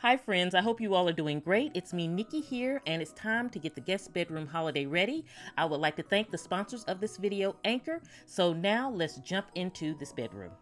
Hi friends, I hope you all are doing great. It's me, Nikki here, and it's time to get the guest bedroom holiday ready. I would like to thank the sponsors of this video, Anchor. So now let's jump into this bedroom.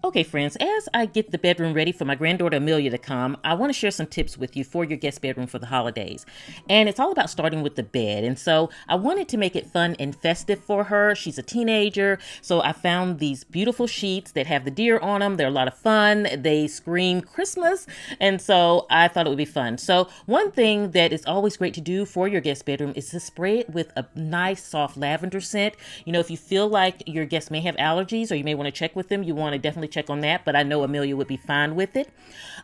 Okay, friends, as I get the bedroom ready for my granddaughter Amelia to come, I want to share some tips with you for your guest bedroom for the holidays. And it's all about starting with the bed. And so I wanted to make it fun and festive for her. She's a teenager, so I found these beautiful sheets that have the deer on them. They're a lot of fun. They scream Christmas. And so I thought it would be fun. So one thing that is always great to do for your guest bedroom is to spray it with a nice soft lavender scent. You know, if you feel like your guests may have allergies or you may want to check with them, you want to definitely check on that, but I know Amelia would be fine with it.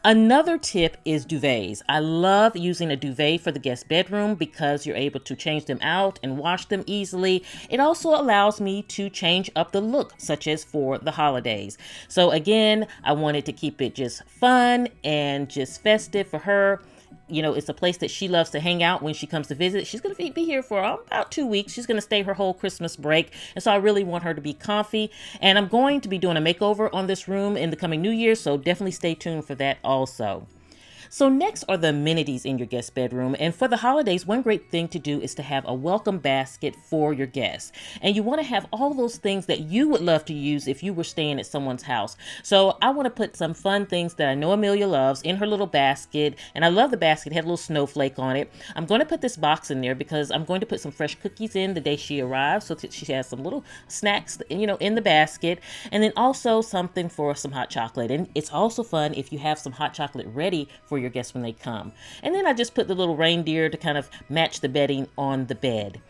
Another tip is duvets. I love using a duvet for the guest bedroom because you're able to change them out and wash them easily. It also allows me to change up the look, such as for the holidays. So again, I wanted to keep it just fun and just festive for her. You know, it's a place that she loves to hang out when she comes to visit. She's going to be here for about 2 weeks. She's going to stay her whole Christmas break. And so I really want her to be comfy. And I'm going to be doing a makeover on this room in the coming New Year. So definitely stay tuned for that also. So next are the amenities in your guest bedroom. And for the holidays, one great thing to do is to have a welcome basket for your guests. And you want to have all those things that you would love to use if you were staying at someone's house. So I want to put some fun things that I know Amelia loves in her little basket. And I love the basket. It had a little snowflake on it. I'm going to put this box in there because I'm going to put some fresh cookies in the day she arrives, so that she has some little snacks, you know, in the basket. And then also something for some hot chocolate. And it's also fun if you have some hot chocolate ready for your guests when they come. And then I just put the little reindeer to kind of match the bedding on the bed.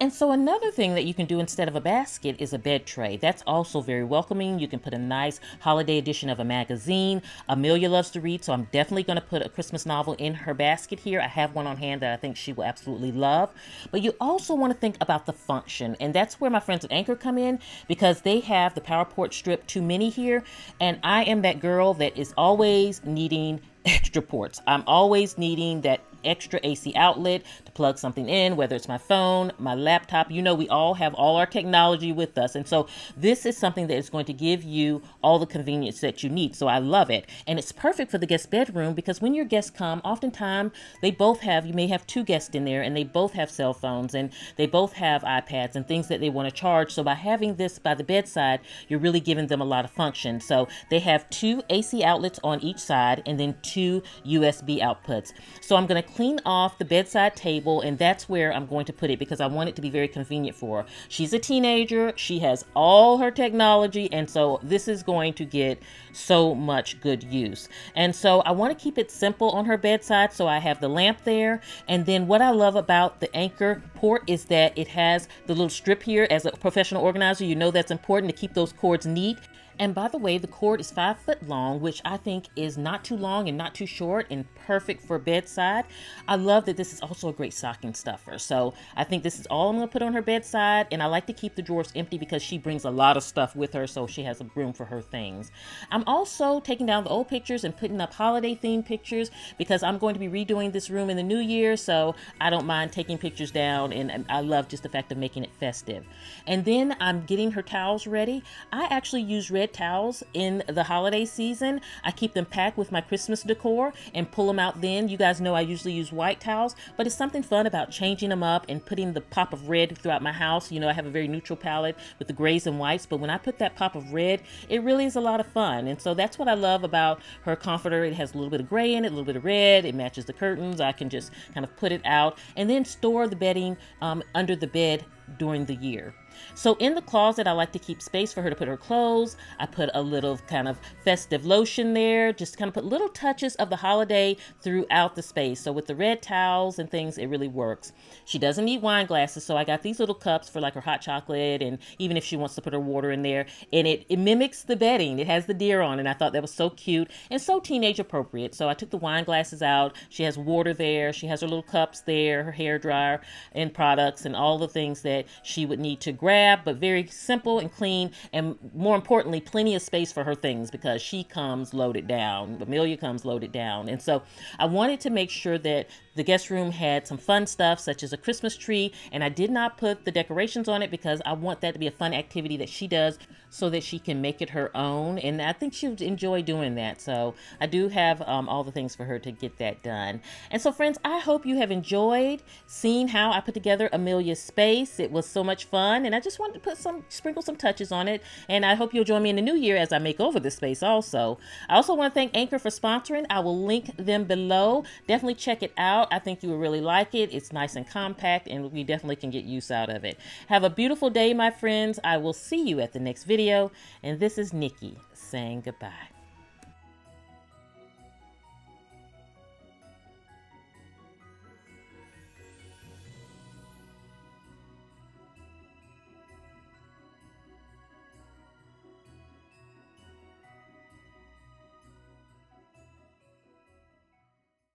And so another thing that you can do instead of a basket is a bed tray. That's also very welcoming. You can put a nice holiday edition of a magazine. Amelia loves to read, so I'm definitely going to put a Christmas novel in her basket here. I have one on hand that I think she will absolutely love. But you also want to think about the function, and that's where my friends at Anchor come in, because they have the PowerPort Strip 2 Mini here, and I am that girl that is always needing extra ports. I'm always needing that extra AC outlet to plug something in, whether it's my phone, my laptop. You know, we all have all our technology with us. And so this is something that is going to give you all the convenience that you need. So I love it. And it's perfect for the guest bedroom because when your guests come, oftentimes you may have 2 guests in there and they both have cell phones and they both have iPads and things that they want to charge. So by having this by the bedside, you're really giving them a lot of function. So they have 2 AC outlets on each side and then 2 USB outputs. So I'm going to clean off the bedside table, and that's where I'm going to put it because I want it to be very convenient for her. She's a teenager. She has all her technology, and so this is going to get so much good use. And so I want to keep it simple on her bedside, so I have the lamp there. And then what I love about the Anchor port is that it has the little strip here. As a professional organizer, you know that's important to keep those cords neat. And by the way, the cord is 5 foot long, which I think is not too long and not too short and perfect for bedside. I love that this is also a great stocking stuffer. So I think this is all I'm going to put on her bedside. And I like to keep the drawers empty because she brings a lot of stuff with her, so she has a room for her things. I'm also taking down the old pictures and putting up holiday themed pictures because I'm going to be redoing this room in the new year. So I don't mind taking pictures down, and I love just the fact of making it festive. And then I'm getting her towels ready. I actually use red towels in the holiday season. I keep them packed with my Christmas decor and pull them out then. You guys know I usually use white towels, but it's something fun about changing them up and putting the pop of red throughout my house. You know, I have a very neutral palette with the grays and whites, but when I put that pop of red, it really is a lot of fun. And so that's what I love about her comforter. It has a little bit of gray in it, a little bit of red. It matches the curtains. I can just kind of put it out and then store the bedding under the bed during the year. So in the closet, I like to keep space for her to put her clothes. I put a little kind of festive lotion there, just kind of put little touches of the holiday throughout the space. So with the red towels and things, it really works. She doesn't need wine glasses, so I got these little cups for like her hot chocolate, and even if she wants to put her water in there. And it mimics the bedding. It has the deer on, and I thought that was so cute and so teenage appropriate. So I took the wine glasses out. She has water there. She has her little cups there, her hair dryer and products and all the things that she would need to grab, but very simple and clean, and more importantly, plenty of space for her things because she comes loaded down. Amelia comes loaded down. And so I wanted to make sure that The guest room had some fun stuff such as a Christmas tree, and I did not put the decorations on it because I want that to be a fun activity that she does so that she can make it her own, and I think she would enjoy doing that. So I do have all the things for her to get that done. And so friends, I hope you have enjoyed seeing how I put together Amelia's space. It was so much fun, and I just wanted to sprinkle some touches on it, and I hope you'll join me in the new year as I make over this space also. I also want to thank Anchor for sponsoring. I will link them below. Definitely check it out. I think you will really like it. It's nice and compact, and we definitely can get use out of it. Have a beautiful day, my friends. I will see you at the next video. And this is Nikki saying goodbye.